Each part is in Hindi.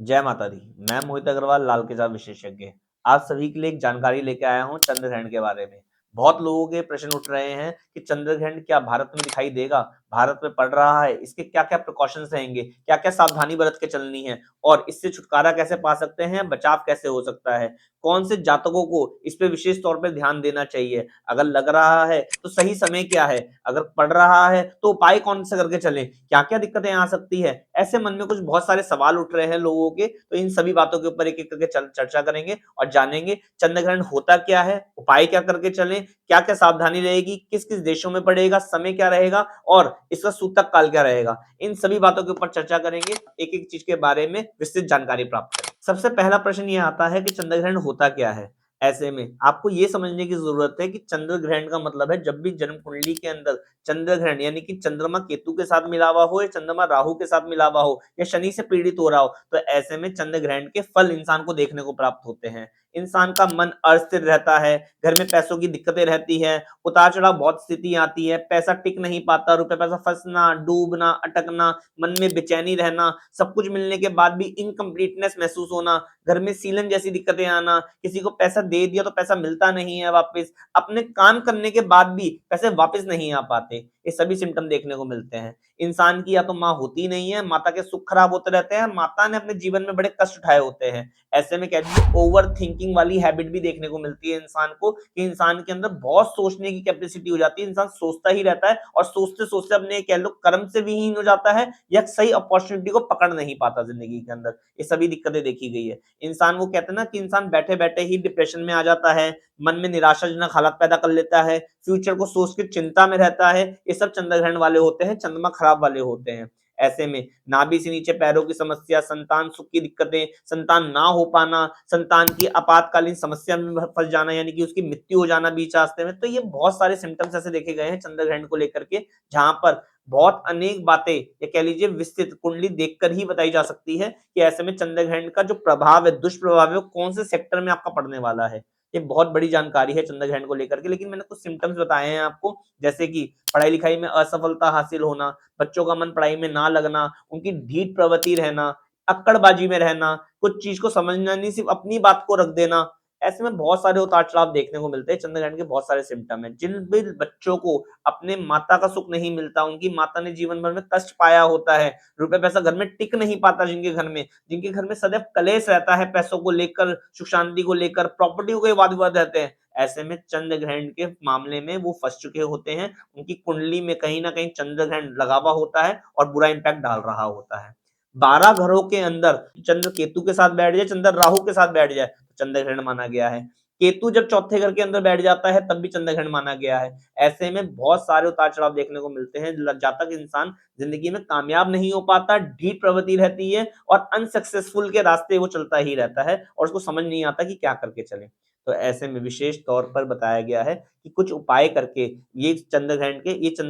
जय माता दी। मैं मोहित अग्रवाल, लाल किताब विशेषज्ञ। आप सभी के लिए एक जानकारी लेके आया हूँ चंद्र ग्रहण के बारे में। बहुत लोगों के प्रश्न उठ रहे हैं कि चंद्र ग्रहण क्या भारत में दिखाई देगा? भारत में पड़ रहा है, इसके क्या-क्या प्रिकॉशंस रहेंगे? क्या-क्या सावधानी बरत के चलनी है? और इससे छुटकारा कैसे पा सकते हैं? बचाव कैसे हो सकता है? कौन से जातकों को इस पे विशेष तौर पे ध्यान देना चाहिए? अगर लग रहा है तो सही समय क्या है? अगर पड़ रहा है तो उपाय कौन से करके चलें? क्या-क्या दिक्कतें आ सकती है? ऐसे मन में कुछ बहुत सारे सवाल उठ रहे हैं लोगों के, तो इन सभी बातों के ऊपर एक-एक करके चर्चा करेंगे और जानेंगे चंद्र ग्रहण होता क्या है? उपाय क्या करके चलें? क्या-क्या सावधानी रहेगी? किस-किस देशों में पड़ेगा? समय क्या रहेगा? और इसका सूतक काल क्या रहेगा? इन सभी बातों के ऊपर चर्चा करेंगे, एक-एक चीज के बारे में विस्तृत जानकारी प्राप्त करेंगे। सबसे पहला प्रश्न ये आता है कि चंद्र ग्रहण होता क्या है? ऐसे में आपको ये समझने की जरूरत है कि चंद्र ग्रहण का मतलब है जब भी जन्म कुंडली के अंदर चंद्र ग्रहण यानी कि चंद्रमा केतु के साथ मिला हुआ हो या चंद्रमा राहु के साथ मिला हुआ हो या शनि से पीड़ित हो रहा हो, तो ऐसे में चंद्र ग्रहण के फल इंसान को देखने को प्राप्त होते हैं। इंसान का मन अस्थिर रहता है, घर में पैसों की दिक्कतें रहती है, उतार चढ़ाव बहुत स्थिति आती है, पैसा टिक नहीं पाता, रुपए पैसा फंसना, डूबना, अटकना, मन में बेचैनी रहना, सब कुछ मिलने के बाद भी इनकम्प्लीटनेस महसूस होना, घर में सीलन जैसी दिक्कतें आना, किसी को पैसा दे दिया तो पैसा मिलता नहीं है वापस, अपने काम करने के बाद भी पैसे वापस नहीं आ पाते, ये सभी सिम्टम देखने को मिलते हैं। इंसान की या तो माँ होती नहीं है, माता के सुख खराब होते रहते हैं, माता ने अपने जीवन में बड़े कष्ट उठाए होते हैं। ऐसे में कह लीजिए ओवर थिंकिंग वाली हैबिट भी देखने को मिलती है इंसान को, कि इंसान के अंदर बहुत सोचने की कैपेसिटी हो जाती है, इंसान सोचता ही रहता है और सोचते-सोचते अपने कह लो कर्म से विहीन हो जाता है या सही अपॉर्चुनिटी को पकड़ नहीं पाता जिंदगी के अंदर। ये सभी दिक्कतें देखी गई है। इंसान वो कहते हैं ना कि इंसान बैठे-बैठे ही डिप्रेशन में आ जाता है, मन में निराशाजनक हालत पैदा कर लेता है, फ्यूचर को सोच के चिंता में रहता है, ये सब चंद्र ग्रहण वाले होते हैं, चंद्रमा खराब वाले होते हैं। ऐसे में नाभि से नीचे पैरों की समस्या, संतान सुख की दिक्कतें, संतान ना हो पाना, संतान की आपातकालीन समस्या में फंस जाना यानी कि उसकी मृत्यु हो जाना बीच रास्ते में, तो ये बहुत सारे सिम्टम्स ऐसे देखे गए हैं चंद्र ग्रहण को लेकर के, जहाँ पर बहुत अनेक बातें या कह लीजिए विस्तृत कुंडली देखकर ही बताई जा सकती है कि ऐसे में चंद्र ग्रहण का जो प्रभाव है, दुष्प्रभाव है, वो कौन से सेक्टर में आपका पड़ने वाला है। ये बहुत बड़ी जानकारी है चंद्र ग्रहण को लेकर के, लेकिन मैंने कुछ सिम्टम्स बताए हैं आपको, जैसे कि पढ़ाई लिखाई में असफलता हासिल होना, बच्चों का मन पढ़ाई में ना लगना, उनकी ढीठ प्रवृत्ति रहना, अक्कड़बाजी में रहना, कुछ चीज को समझना नहीं, सिर्फ अपनी बात को रख देना। ऐसे में बहुत सारे उतार चढ़ाव देखने को मिलते हैं, चंद्र ग्रहण के बहुत सारे सिम्टम है। जिन भी बच्चों को अपने माता का सुख नहीं मिलता, उनकी माता ने जीवन भर में कष्ट पाया होता है, रुपए पैसा घर में टिक नहीं पाता, जिनके घर में सदैव कलेश रहता है, पैसों को लेकर, सुख शांति को लेकर, प्रॉपर्टी को वाद विवाद रहते हैं, ऐसे में चंद्र ग्रहण के मामले में वो फंस चुके होते हैं, उनकी कुंडली में कहीं ना कहीं चंद्र ग्रहण लगा हुआ होता है और बुरा इंपैक्ट डाल रहा होता है। 12 घरों के अंदर चंद्र केतु के साथ बैठ जाए, चंद्र राहु के साथ बैठ जाए, तो चंद्र ग्रहण माना गया है। केतु जब चौथे घर के अंदर बैठ जाता है तब भी चंद्र ग्रहण माना गया है। ऐसे में बहुत सारे उतार चढ़ाव देखने को मिलते हैं, जब तक इंसान जिंदगी में कामयाब नहीं हो पाता, ढीठ प्रवृत्ति रहती है और अनसक्सेसफुल के रास्ते वो चलता ही रहता है और उसको समझ नहीं आता कि क्या करके चले। तो ऐसे में विशेष तौर पर बताया गया है कि कुछ उपाय करके ये चंद्र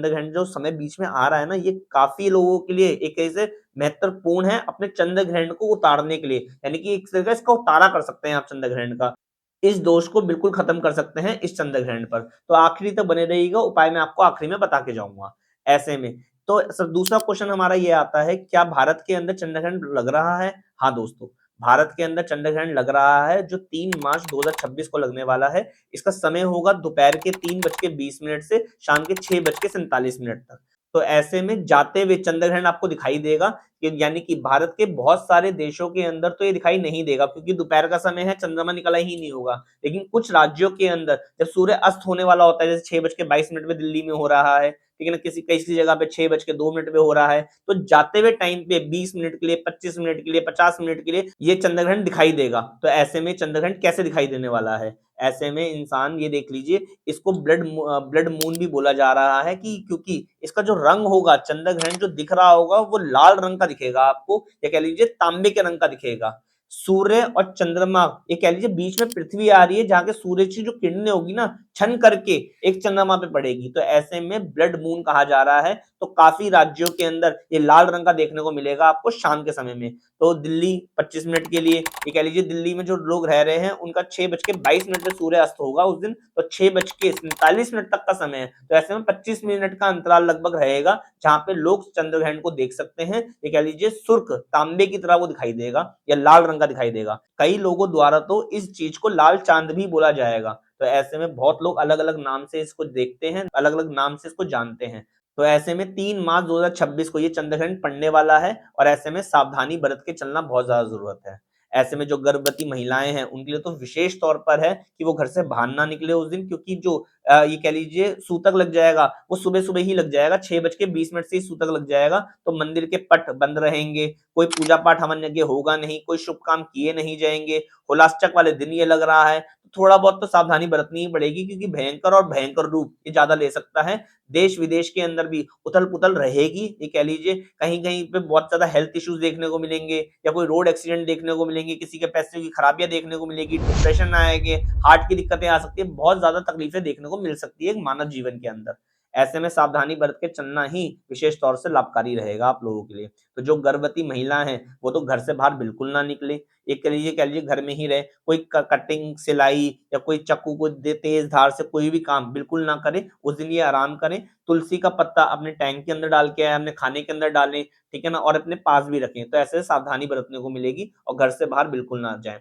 ग्रहण जो समय बीच में आ रहा है ना, ये काफी लोगों के लिए एक ऐसे महत्वपूर्ण है अपने चंद्र ग्रहण को उतारने के लिए, यानी कि एक तरह का इसका उतारा कर सकते हैं आप चंद्र ग्रहण का। इस दोष को बिल्कुल खत्म कर सकते हैं इस चंद्र ग्रहण पर। तो आखिरी तक बने रहिएगा, उपाय मैं आपको आखिरी में बता के जाऊँगा। ऐसे में तो दूसरा क्वेश्चन हमारा ये आता है, क्या भारत के अंदर चंद्र ग्रहण लग रहा है? हाँ दोस्तों, भारत के अंदर चंद्र ग्रहण लग रहा है, जो 3 मार्च 2026 को लगने वाला है। इसका समय होगा दोपहर के 3:20 से शाम के 6:47 तक। तो ऐसे में जाते हुए चंद्र ग्रहण आपको दिखाई देगा, यानी कि भारत के बहुत सारे देशों के अंदर तो ये दिखाई नहीं देगा क्योंकि दोपहर का समय है, चंद्रमा निकला ही नहीं होगा। लेकिन कुछ राज्यों के अंदर जब सूर्य अस्त होने वाला होता है, जैसे 6:22 पे दिल्ली में हो रहा है, ठीक है ना, किसी जगह पे 6:02 पे हो रहा है, तो जाते हुए टाइम पे 20 मिनट के लिए, 25 मिनट के लिए, 50 मिनट के लिए ये चंद्र ग्रहण दिखाई देगा। तो ऐसे में चंद्र ग्रहण कैसे दिखाई देने वाला है? ऐसे में इंसान ये देख लीजिए, इसको ब्लड मून भी बोला जा रहा है, कि क्योंकि इसका जो रंग होगा, चंद्र ग्रहण जो दिख रहा होगा वो लाल रंग का दिखेगा आपको, या कह लीजिए तांबे के रंग का दिखेगा। सूर्य और चंद्रमा, ये कह लीजिए बीच में पृथ्वी आ रही है, जहां के सूर्य की जो किरणें होगी ना छन करके एक चंद्रमा पे पड़ेगी, तो ऐसे में ब्लड मून कहा जा रहा है। तो काफी राज्यों के अंदर ये लाल रंग का देखने को मिलेगा आपको शाम के समय में। तो दिल्ली 25 मिनट के लिए, ये कह लीजिए दिल्ली में जो लोग रह रहे हैं उनका 6:22 में सूर्य अस्त होगा उस दिन, तो 6:47 तक का समय है। तो ऐसे में 25 मिनट का अंतराल लगभग रहेगा जहां पे लोग चंद्र ग्रहण को देख सकते हैं। ये कह लीजिए सुर्ख तांबे की तरह वो दिखाई देगा या लाल रंग का दिखाई देगा। कई लोगों द्वारा तो इस चीज को लाल चांद भी बोला जाएगा। तो ऐसे में बहुत लोग अलग अलग नाम से इसको देखते हैं, अलग अलग नाम से इसको जानते हैं। तो ऐसे में 3 मार्च 2026 को ये चंद्रग्रहण पड़ने वाला है और ऐसे में सावधानी बरत के चलना बहुत ज्यादा जरूरत है। ऐसे में जो गर्भवती महिलाएं हैं उनके लिए तो विशेष तौर पर है कि वो घर से बाहर ना निकले उस दिन, क्योंकि जो ये कह लीजिए सूतक लग जाएगा वो सुबह सुबह ही लग जाएगा, 6:20 से ही सूतक लग जाएगा। तो मंदिर के पट बंद रहेंगे, कोई पूजा पाठ हवन यज्ञ होगा नहीं, कोई शुभ काम किए नहीं जाएंगे। होलाष्टक वाले दिन ये लग रहा है, तो थोड़ा बहुत तो सावधानी बरतनी ही पड़ेगी, क्योंकि भयंकर और भयंकर रूप ये ज्यादा ले सकता है। देश विदेश के अंदर भी उथल पुथल रहेगी, ये कह लीजिए कहीं कहीं पे बहुत ज्यादा हेल्थ इश्यूज देखने को मिलेंगे, या कोई रोड एक्सीडेंट देखने को मिलेंगे, किसी के पैसे की खराबियां देखने को मिलेगी, डिप्रेशन आएंगे, हार्ट की दिक्कतें आ सकती है, बहुत ज्यादा तकलीफें देखने को मिल सकती है एक मानव जीवन के अंदर। ऐसे में सावधानी बरत के चलना ही विशेष तौर से लाभकारी रहेगा आप लोगों के लिए। तो जो गर्भवती महिला हैं वो तो घर से बाहर बिल्कुल ना निकले, एक कह लीजिए घर में ही रहे, कोई कटिंग सिलाई या कोई चाकू को तेज धार से कोई भी काम बिल्कुल ना करे, उस दिन ये आराम करें। तुलसी का पत्ता अपने टैंक के अंदर डाल के आए, अपने खाने के अंदर डालें, ठीक है ना, और अपने पास भी रखें, तो ऐसे सावधानी बरतने को मिलेगी और घर से बाहर बिल्कुल ना जाए।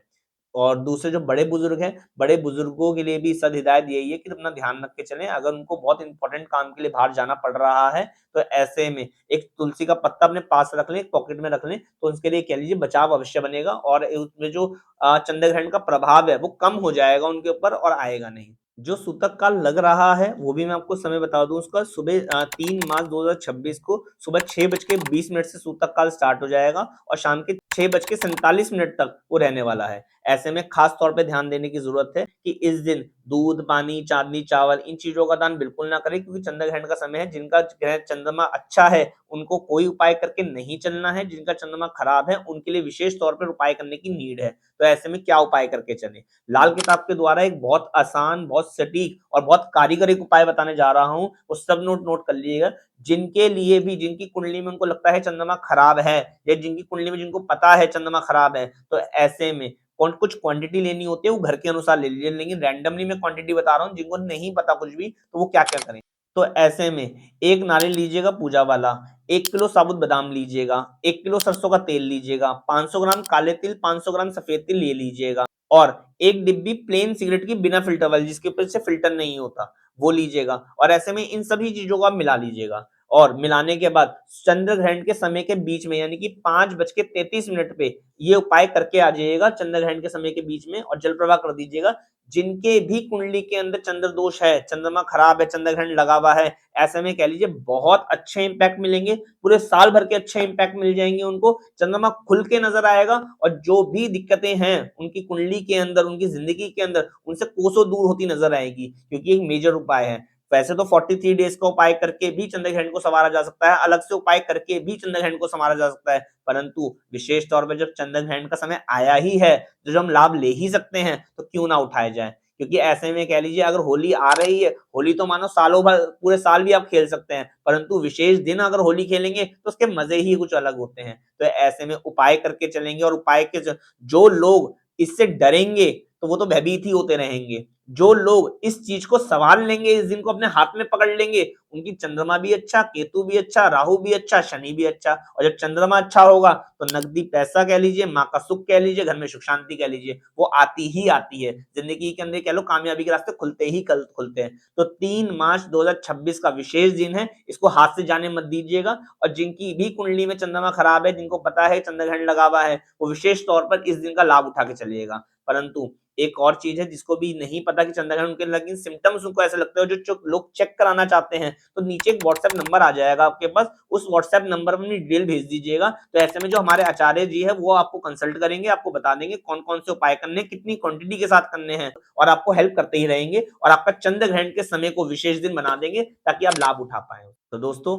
और दूसरे जो बड़े बुजुर्ग हैं, बड़े बुजुर्गों के लिए भी सद हिदायत यही है कि अपना ध्यान रख के चलें। अगर उनको बहुत इंपॉर्टेंट काम के लिए बाहर जाना पड़ रहा है तो ऐसे में एक तुलसी का पत्ता अपने पास रख लें, पॉकेट में रख लें, तो उसके लिए कह लीजिए बचाव अवश्य बनेगा और उसमें जो चंद्र ग्रहण का प्रभाव है वो कम हो जाएगा उनके ऊपर और आएगा नहीं। जो सूतक काल लग रहा है वो भी मैं आपको समय बता दूं, उसका सुबह 3 मार्च 2026 को सुबह 6:20 से सूतक काल स्टार्ट हो जाएगा और शाम के 6:47 तक वो रहने वाला है। ऐसे में खास तौर पे ध्यान देने की जरूरत है कि इस दिन दूध, पानी, चांदनी, चावल इन चीजों का दान बिल्कुल ना करें, क्योंकि चंद्र ग्रहण का समय है। जिनका ग्रह चंद्रमा अच्छा है उनको कोई उपाय करके नहीं चलना है, जिनका चंद्रमा खराब है उनके लिए विशेष तौर पर उपाय करने की नीड है। तो ऐसे में क्या उपाय करके चले, लाल किताब के द्वारा एक बहुत आसान, बहुत सटीक और बहुत कारीगर उपाय बताने जा रहा हूं, वो सब नोट नोट कर लीजिएगा। जिनके लिए भी, जिनकी कुंडली में उनको लगता है चंद्रमा खराब है, या जिनकी कुंडली में जिनको पता है चंद्रमा खराब है, तो ऐसे में कौन कुछ क्वांटिटी लेनी होती है वो घर के अनुसार ले लीजिए, लेकिन रैंडमली मैं क्वांटिटी बता रहा हूँ। जिनको नहीं पता कुछ भी तो वो क्या क्या करें, तो ऐसे में एक नारियल लीजिएगा पूजा वाला, 1 किलो साबुत बादाम लीजिएगा, 1 किलो सरसों का तेल लीजिएगा, 500 ग्राम काले तिल, 500 ग्राम सफेद तिल ले लीजिएगा, और एक डिब्बी प्लेन सिगरेट की बिना फिल्टर वाली, जिसके ऊपर से फिल्टर नहीं होता, वो लीजिएगा। और ऐसे में इन सभी चीजों को आप मिला लीजिएगा, और मिलाने के बाद चंद्र ग्रहण के समय के बीच में यानी कि 5:33 पे ये उपाय करके आ जाइएगा चंद्र ग्रहण के समय के बीच में, और जल प्रवाह कर दीजिएगा। जिनके भी कुंडली के अंदर चंद्र दोष है, चंद्रमा खराब है, चंद्र ग्रहण लगा हुआ है, ऐसे में कह लीजिए बहुत अच्छे इंपैक्ट मिलेंगे, पूरे साल भर के अच्छे इंपैक्ट मिल जाएंगे उनको। चंद्रमा खुल के नजर आएगा और जो भी दिक्कतें हैं उनकी कुंडली के अंदर, उनकी जिंदगी के अंदर, उनसे कोसों दूर होती नजर आएगी, क्योंकि एक मेजर उपाय है। वैसे तो 43 डेज का उपाय करके भी चंद्र ग्रहण को संवारा जा सकता है, अलग से उपाय करके भी चंद्र ग्रहण को संवारा जा सकता है, परंतु विशेष तौर पर जब चंद्र ग्रहण का समय आया ही है, तो जब हम लाभ ले ही सकते हैं तो क्यों ना उठाया जाए। क्योंकि ऐसे में कह लीजिए अगर होली आ रही है, होली तो मानो सालों भर, पूरे साल भी आप खेल सकते हैं, परंतु विशेष दिन अगर होली खेलेंगे तो उसके मजे ही कुछ अलग होते हैं। तो ऐसे में उपाय करके चलेंगे, और उपाय के जो लोग इससे डरेंगे तो वो तो भयभीत ही होते रहेंगे। जो लोग इस चीज को संभाल लेंगे, इस दिन को अपने हाथ में पकड़ लेंगे, उनकी चंद्रमा भी अच्छा, केतु भी अच्छा, राहु भी अच्छा, शनि भी अच्छा। और जब चंद्रमा अच्छा होगा तो नकदी पैसा कह लीजिए, माँ का सुख कह लीजिए, घर में सुख शांति कह लीजिए, वो आती ही आती है। जिंदगी के अंदर कह लो कामयाबी के रास्ते खुलते ही कल खुलते हैं। तो 3 मार्च 2026 का विशेष दिन है, इसको हाथ से जाने मत दीजिएगा। और जिनकी भी कुंडली में चंद्रमा खराब है, जिनको पता है चंद्र ग्रहण लगा हुआ है, वो विशेष तौर पर इस दिन का लाभ उठा के चलिएगा। परंतु एक और चीज है जिसको भी नहीं पता कि चंद्र ग्रहण उनके, लेकिन सिम्टम्स उनको ऐसे लगते हो, जो लोग चेक कराना चाहते हैं, तो नीचे एक व्हाट्सएप नंबर आ जाएगा आपके पास, उस व्हाट्सएप नंबर पर अपनी डिटेल भेज दीजिएगा। तो ऐसे में जो हमारे आचार्य जी है वो आपको कंसल्ट करेंगे, आपको बता देंगे कौन कौन से उपाय करने, कितनी क्वांटिटी के साथ करने हैं, और आपको हेल्प करते ही रहेंगे, और आपका चंद्र ग्रहण के समय को विशेष दिन बना देंगे ताकि आप लाभ उठा पाए। तो दोस्तों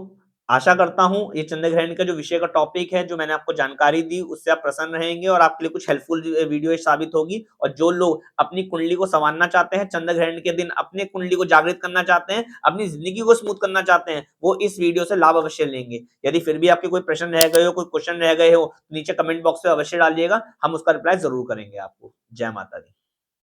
आशा करता हूँ ये चंद्र ग्रहण का जो विषय का टॉपिक है, जो मैंने आपको जानकारी दी, उससे आप प्रसन्न रहेंगे और आपके लिए कुछ हेल्पफुल वीडियो साबित होगी। और जो लोग अपनी कुंडली को संवारना चाहते हैं, चंद्र ग्रहण के दिन अपने कुंडली को जागृत करना चाहते हैं, अपनी जिंदगी को स्मूथ करना चाहते हैं, वो इस वीडियो से लाभ अवश्य लेंगे। यदि फिर भी आपके कोई प्रश्न रह गए हो, कोई क्वेश्चन रह गए हो, नीचे कमेंट बॉक्स में अवश्य डालिएगा, हम उसका रिप्लाई जरूर करेंगे आपको। जय माता दी।